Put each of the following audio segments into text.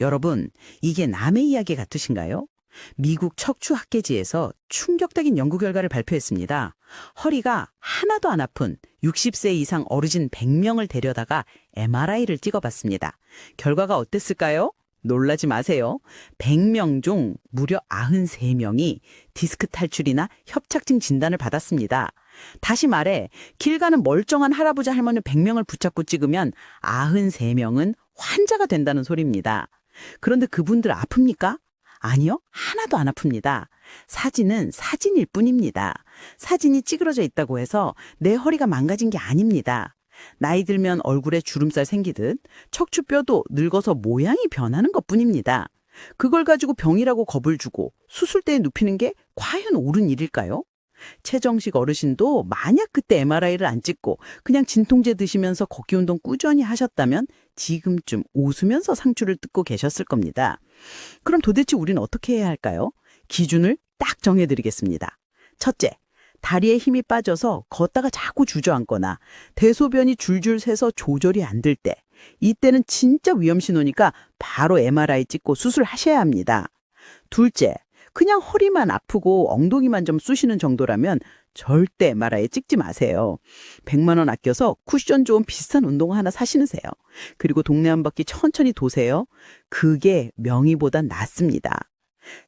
여러분, 이게 남의 이야기 같으신가요? 미국 척추학회지에서 충격적인 연구 결과를 발표했습니다. 허리가 하나도 안 아픈 60세 이상 어르신 100명을 데려다가 MRI를 찍어봤습니다. 결과가 어땠을까요? 놀라지 마세요. 100명 중 무려 93명이 디스크 탈출이나 협착증 진단을 받았습니다. 다시 말해, 길 가는 멀쩡한 할아버지 할머니 100명을 붙잡고 찍으면 93명은 환자가 된다는 소리입니다. 그런데 그분들 아픕니까? 아니요, 하나도 안 아픕니다. 사진은 사진일 뿐입니다. 사진이 찌그러져 있다고 해서 내 허리가 망가진 게 아닙니다. 나이 들면 얼굴에 주름살 생기듯 척추뼈도 늙어서 모양이 변하는 것뿐입니다. 그걸 가지고 병이라고 겁을 주고 수술대에 눕히는 게 과연 옳은 일일까요? 최정식 어르신도 만약 그때 MRI를 안 찍고 그냥 진통제 드시면서 걷기 운동 꾸준히 하셨다면 지금쯤 웃으면서 상추를 뜯고 계셨을 겁니다. 그럼 도대체 우리는 어떻게 해야 할까요? 기준을 딱 정해드리겠습니다. 첫째, 다리에 힘이 빠져서 걷다가 자꾸 주저앉거나 대소변이 줄줄 새서 조절이 안 될 때, 이때는 진짜 위험신호니까 바로 MRI 찍고 수술하셔야 합니다. 둘째, 그냥 허리만 아프고 엉덩이만 좀 쑤시는 정도라면 절대 MRI 찍지 마세요. 100만 원 아껴서 쿠션 좋은 비싼 운동화 하나 사시는세요. 그리고 동네 한 바퀴 천천히 도세요. 그게 명의보단 낫습니다.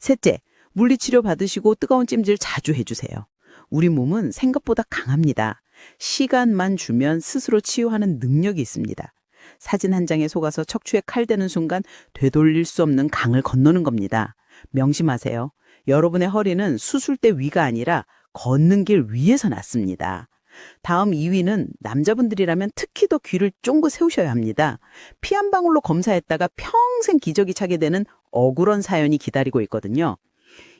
셋째, 물리치료 받으시고 뜨거운 찜질 자주 해주세요. 우리 몸은 생각보다 강합니다. 시간만 주면 스스로 치유하는 능력이 있습니다. 사진 한 장에 속아서 척추에 칼 대는 순간 되돌릴 수 없는 강을 건너는 겁니다. 명심하세요. 여러분의 허리는 수술대 위가 아니라 걷는 길 위에서 났습니다. 다음 2위는 남자분들이라면 특히 더 귀를 쫑긋 세우셔야 합니다. 피 한 방울로 검사했다가 평생 기저귀 차게 되는 억울한 사연이 기다리고 있거든요.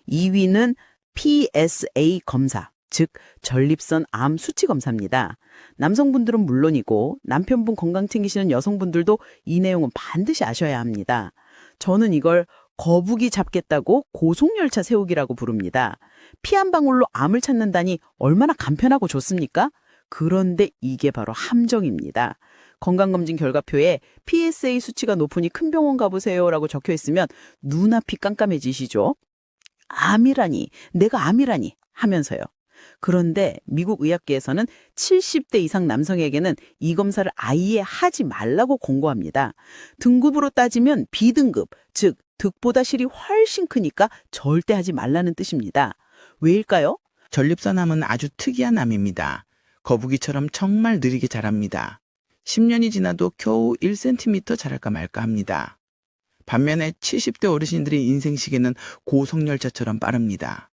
2위는 PSA 검사, 즉 전립선 암 수치 검사입니다. 남성분들은 물론이고 남편분 건강 챙기시는 여성분들도 이 내용은 반드시 아셔야 합니다. 저는 이걸 거북이 잡겠다고 고속열차 세우기라고 부릅니다. 피 한 방울로 암을 찾는다니 얼마나 간편하고 좋습니까? 그런데 이게 바로 함정입니다. 건강검진 결과표에 PSA 수치가 높으니 큰 병원 가보세요 라고 적혀 있으면 눈앞이 깜깜해지시죠? 암이라니, 내가 암이라니 하면서요. 그런데 미국 의학계에서는 70대 이상 남성에게는 이 검사를 아예 하지 말라고 권고합니다. 등급으로 따지면 B등급, 즉 득보다 실이 훨씬 크니까 절대 하지 말라는 뜻입니다. 왜일까요? 전립선암은 아주 특이한 암입니다. 거북이처럼 정말 느리게 자랍니다. 10년이 지나도 겨우 1cm 자랄까 말까 합니다. 반면에 70대 어르신들의 인생 시계는 고속열차처럼 빠릅니다.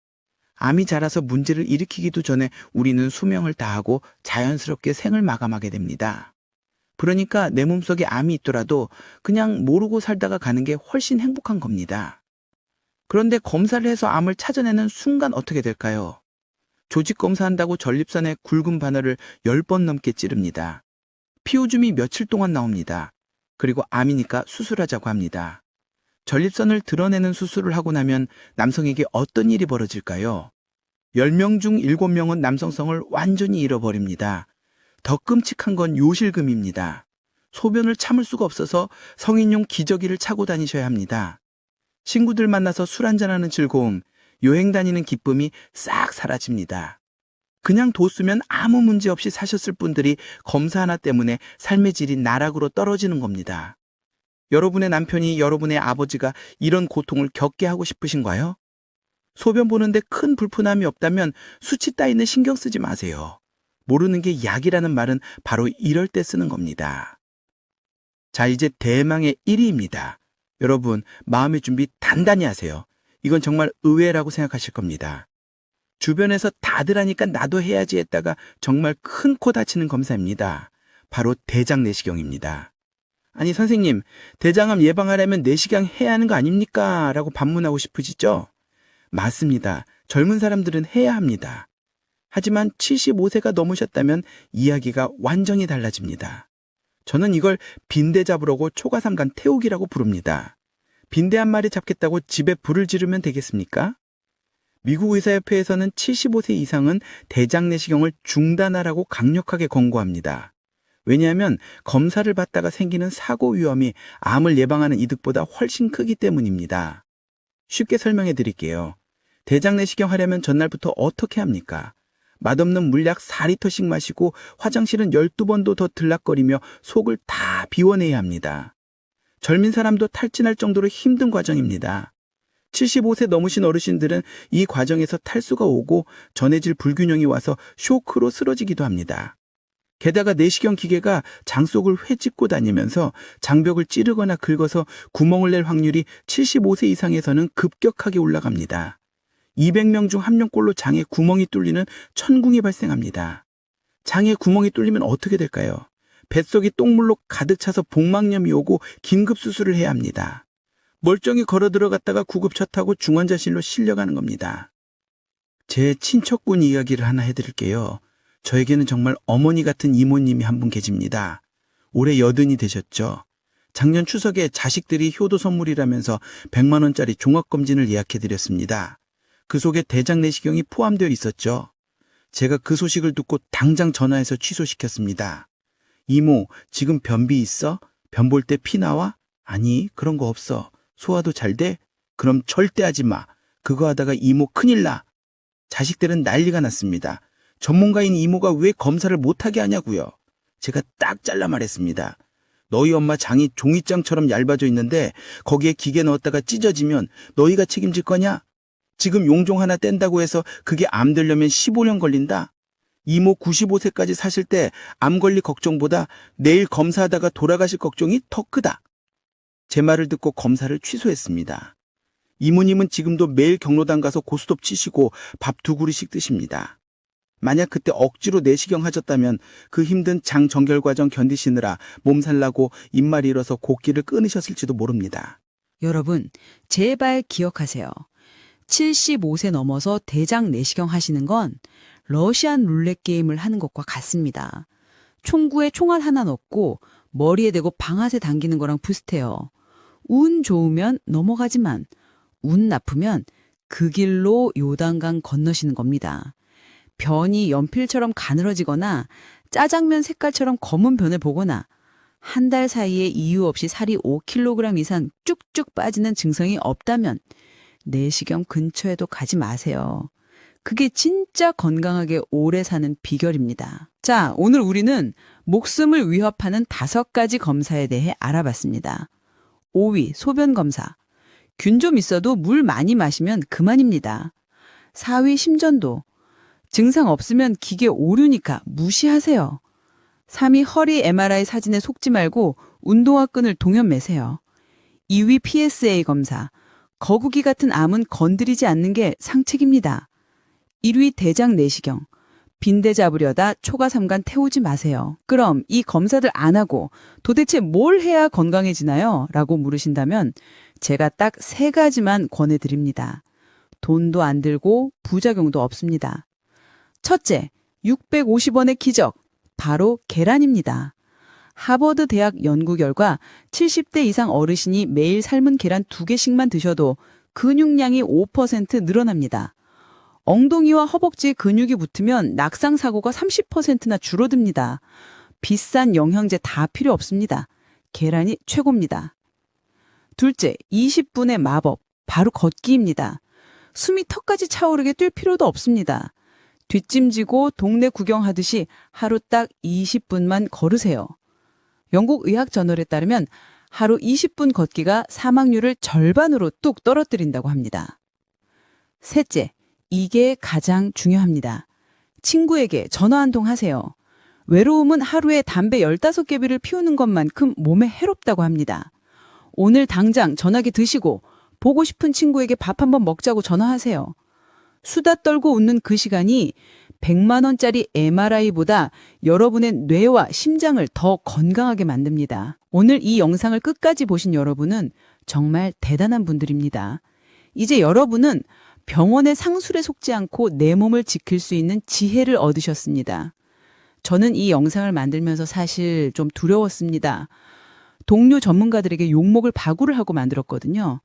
암이 자라서 문제를 일으키기도 전에 우리는 수명을 다하고 자연스럽게 생을 마감하게 됩니다. 그러니까 내 몸속에 암이 있더라도 그냥 모르고 살다가 가는 게 훨씬 행복한 겁니다. 그런데 검사를 해서 암을 찾아내는 순간 어떻게 될까요? 조직 검사한다고 전립선에 굵은 바늘을 10번 넘게 찌릅니다. 피오줌이 며칠 동안 나옵니다. 그리고 암이니까 수술하자고 합니다. 전립선을 드러내는 수술을 하고 나면 남성에게 어떤 일이 벌어질까요? 10명 중 7명은 남성성을 완전히 잃어버립니다. 더 끔찍한 건 요실금입니다. 소변을 참을 수가 없어서 성인용 기저귀를 차고 다니셔야 합니다. 친구들 만나서 술 한잔하는 즐거움, 여행 다니는 기쁨이 싹 사라집니다. 그냥 뒀으면 아무 문제 없이 사셨을 분들이 검사 하나 때문에 삶의 질이 나락으로 떨어지는 겁니다. 여러분의 남편이 여러분의 아버지가 이런 고통을 겪게 하고 싶으신가요? 소변 보는데 큰 불편함이 없다면 수치 따위는 신경 쓰지 마세요. 모르는 게 약이라는 말은 바로 이럴 때 쓰는 겁니다. 자, 이제 대망의 1위입니다. 여러분, 마음의 준비 단단히 하세요. 이건 정말 의외라고 생각하실 겁니다. 주변에서 다들 하니까 나도 해야지 했다가 정말 큰 코 다치는 검사입니다. 바로 대장 내시경입니다. 아니 선생님, 대장암 예방하려면 내시경 해야 하는 거 아닙니까? 라고 반문하고 싶으시죠? 맞습니다. 젊은 사람들은 해야 합니다. 하지만 75세가 넘으셨다면 이야기가 완전히 달라집니다. 저는 이걸 빈대 잡으려고 초가삼간 태우기라고 부릅니다. 빈대 한 마리 잡겠다고 집에 불을 지르면 되겠습니까? 미국 의사협회에서는 75세 이상은 대장 내시경을 중단하라고 강력하게 권고합니다. 왜냐하면 검사를 받다가 생기는 사고 위험이 암을 예방하는 이득보다 훨씬 크기 때문입니다. 쉽게 설명해 드릴게요. 대장 내시경 하려면 전날부터 어떻게 합니까? 맛없는 물 약 4리터씩 마시고 화장실은 12번도 더 들락거리며 속을 다 비워내야 합니다. 젊은 사람도 탈진할 정도로 힘든 과정입니다. 75세 넘으신 어르신들은 이 과정에서 탈수가 오고 전해질 불균형이 와서 쇼크로 쓰러지기도 합니다. 게다가 내시경 기계가 장 속을 회집고 다니면서 장벽을 찌르거나 긁어서 구멍을 낼 확률이 75세 이상에서는 급격하게 올라갑니다. 200명 중 1명꼴로 장에 구멍이 뚫리는 천궁이 발생합니다. 장에 구멍이 뚫리면 어떻게 될까요? 뱃속이 똥물로 가득 차서 복막염이 오고 긴급 수술을 해야 합니다. 멀쩡히 걸어 들어갔다가 구급차 타고 중환자실로 실려가는 겁니다. 제 친척분 이야기를 하나 해드릴게요. 저에게는 정말 어머니 같은 이모님이 한 분 계십니다. 올해 80이 되셨죠. 작년 추석에 자식들이 효도 선물이라면서 100만 원짜리 종합검진을 예약해드렸습니다. 그 속에 대장 내시경이 포함되어 있었죠. 제가 그 소식을 듣고 당장 전화해서 취소시켰습니다. 이모, 지금 변비 있어? 변 볼 때 피 나와? 아니, 그런 거 없어. 소화도 잘 돼? 그럼 절대 하지 마. 그거 하다가 이모 큰일 나. 자식들은 난리가 났습니다. 전문가인 이모가 왜 검사를 못하게 하냐고요. 제가 딱 잘라 말했습니다. 너희 엄마 장이 종이장처럼 얇아져 있는데 거기에 기계 넣었다가 찢어지면 너희가 책임질 거냐? 지금 용종 하나 뗀다고 해서 그게 암 되려면 15년 걸린다? 이모 95세까지 사실 때 암 걸릴 걱정보다 내일 검사하다가 돌아가실 걱정이 더 크다. 제 말을 듣고 검사를 취소했습니다. 이모님은 지금도 매일 경로당 가서 고스톱 치시고 밥 2그릇씩 드십니다. 만약 그때 억지로 내시경 하셨다면 그 힘든 장 정결 과정 견디시느라 몸살 나고 입말 잃어서 곡기를 끊으셨을지도 모릅니다. 여러분, 제발 기억하세요. 75세 넘어서 대장 내시경 하시는 건 러시안 룰렛 게임을 하는 것과 같습니다. 총구에 총알 하나 넣고 머리에 대고 방아쇠 당기는 거랑 비슷해요. 운 좋으면 넘어가지만 운 나쁘면 그 길로 요단강 건너시는 겁니다. 변이 연필처럼 가늘어지거나 짜장면 색깔처럼 검은 변을 보거나 한 달 사이에 이유 없이 살이 5kg 이상 쭉쭉 빠지는 증상이 없다면 내시경 근처에도 가지 마세요. 그게 진짜 건강하게 오래 사는 비결입니다. 자, 오늘 우리는 목숨을 위협하는 5가지 검사에 대해 알아봤습니다. 5위, 소변 검사. 균 좀 있어도 물 많이 마시면 그만입니다. 4위, 심전도. 증상 없으면 기계 오류니까 무시하세요. 3위, 허리 MRI 사진에 속지 말고 운동화 끈을 동연 매세요. 2위, PSA 검사. 거북이 같은 암은 건드리지 않는 게 상책입니다. 1위, 대장 내시경. 빈대 잡으려다 초가삼간 태우지 마세요. 그럼 이 검사들 안 하고 도대체 뭘 해야 건강해지나요? 라고 물으신다면 제가 딱 3가지만 권해드립니다. 돈도 안 들고 부작용도 없습니다. 첫째, 650원의 기적. 바로 계란입니다. 하버드 대학 연구 결과 70대 이상 어르신이 매일 삶은 계란 2개씩만 드셔도 근육량이 5% 늘어납니다. 엉덩이와 허벅지에 근육이 붙으면 낙상 사고가 30%나 줄어듭니다. 비싼 영양제 다 필요 없습니다. 계란이 최고입니다. 둘째, 20분의 마법. 바로 걷기입니다. 숨이 턱까지 차오르게 뛸 필요도 없습니다. 뒷짐지고 동네 구경하듯이 하루 딱 20분만 걸으세요. 영국 의학저널에 따르면 하루 20분 걷기가 사망률을 절반으로 뚝 떨어뜨린다고 합니다. 셋째, 이게 가장 중요합니다. 친구에게 전화 한 통 하세요. 외로움은 하루에 담배 15개비를 피우는 것만큼 몸에 해롭다고 합니다. 오늘 당장 전화기 드시고 보고 싶은 친구에게 밥 한번 먹자고 전화하세요. 수다 떨고 웃는 그 시간이 100만 원짜리 MRI보다 여러분의 뇌와 심장을 더 건강하게 만듭니다. 오늘 이 영상을 끝까지 보신 여러분은 정말 대단한 분들입니다. 이제 여러분은 병원의 상술에 속지 않고 내 몸을 지킬 수 있는 지혜를 얻으셨습니다. 저는 이 영상을 만들면서 사실 좀 두려웠습니다. 동료 전문가들에게 욕먹을 바구를 하고 만들었거든요.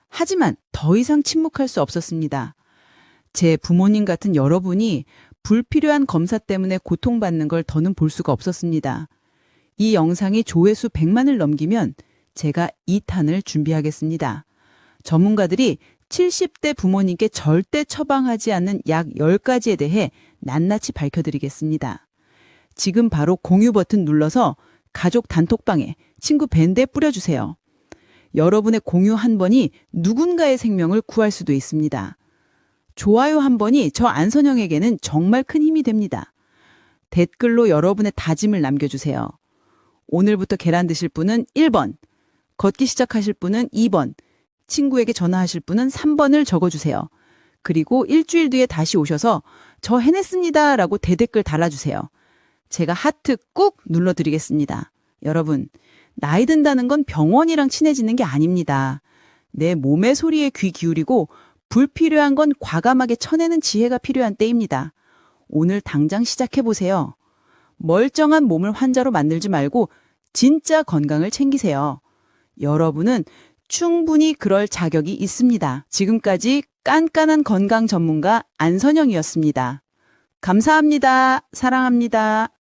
하지만 더 이상 침묵할 수 없었습니다. 제 부모님 같은 여러분이 불필요한 검사 때문에 고통받는 걸 더는 볼 수가 없었습니다. 이 영상이 조회수 100만을 넘기면 제가 2탄을 준비하겠습니다. 전문가들이 70대 부모님께 절대 처방하지 않는 약 10가지에 대해 낱낱이 밝혀드리겠습니다. 지금 바로 공유 버튼 눌러서 가족 단톡방에 친구 밴드에 뿌려주세요. 여러분의 공유 한 번이 누군가의 생명을 구할 수도 있습니다. 좋아요 한 번이 저 안선영에게는 정말 큰 힘이 됩니다. 댓글로 여러분의 다짐을 남겨주세요. 오늘부터 계란 드실 분은 1번, 걷기 시작하실 분은 2번, 친구에게 전화하실 분은 3번을 적어주세요. 그리고 일주일 뒤에 다시 오셔서 저 해냈습니다 라고 대댓글 달아주세요. 제가 하트 꾹 눌러드리겠습니다. 여러분, 나이 든다는 건 병원이랑 친해지는 게 아닙니다. 내 몸의 소리에 귀 기울이고 불필요한 건 과감하게 쳐내는 지혜가 필요한 때입니다. 오늘 당장 시작해보세요. 멀쩡한 몸을 환자로 만들지 말고 진짜 건강을 챙기세요. 여러분은 충분히 그럴 자격이 있습니다. 지금까지 깐깐한 건강 전문가 안선영이었습니다. 감사합니다. 사랑합니다.